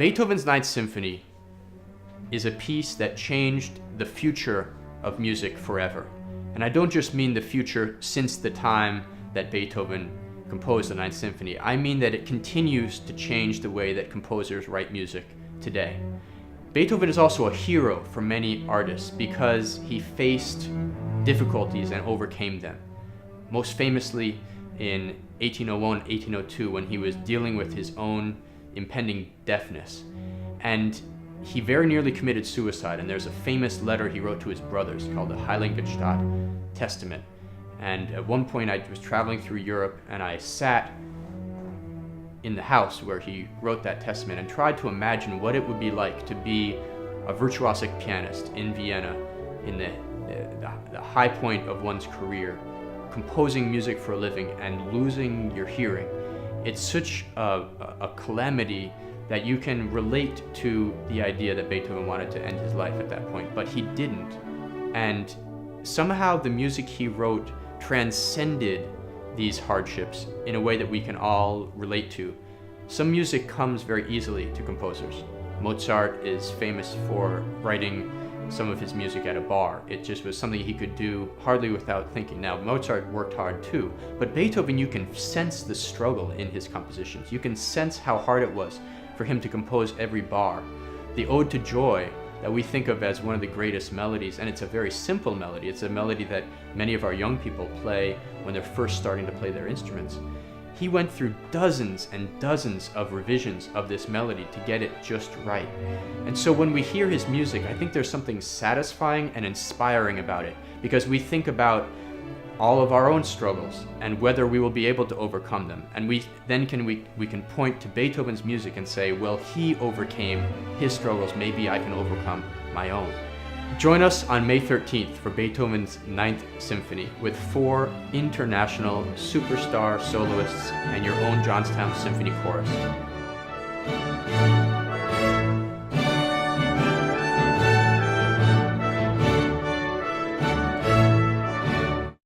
Beethoven's Ninth Symphony is a piece that changed the future of music forever. And I don't just mean the future since the time that Beethoven composed the Ninth Symphony. I mean that it continues to change the way that composers write music today. Beethoven is also a hero for many artists because he faced difficulties and overcame them. Most famously in 1801, 1802, when he was dealing with his own impending deafness. And he very nearly committed suicide, and there's a famous letter he wrote to his brothers called the Heiligenstadt Testament. And at one point I was traveling through Europe and I sat in the house where he wrote that testament and tried to imagine what it would be like to be a virtuosic pianist in Vienna in the high point of one's career, composing music for a living and losing your hearing. It's such a calamity that you can relate to the idea that Beethoven wanted to end his life at that point, but he didn't. And somehow the music he wrote transcended these hardships in a way that we can all relate to. Some music comes very easily to composers. Mozart is famous for writing some of his music at a bar. It just was something he could do hardly without thinking. Now, Mozart worked hard too, but Beethoven, you can sense the struggle in his compositions. You can sense how hard it was for him to compose every bar. The Ode to Joy that we think of as one of the greatest melodies, and it's a very simple melody. It's a melody that many of our young people play when they're first starting to play their instruments. He went through dozens and dozens of revisions of this melody to get it just right. And so when we hear his music, I think there's something satisfying and inspiring about it, because we think about all of our own struggles and whether we will be able to overcome them. And we can point to Beethoven's music and say, well, he overcame his struggles, maybe I can overcome my own. Join us on May 13th for Beethoven's Ninth Symphony with 4 international superstar soloists and your own Johnstown Symphony Chorus.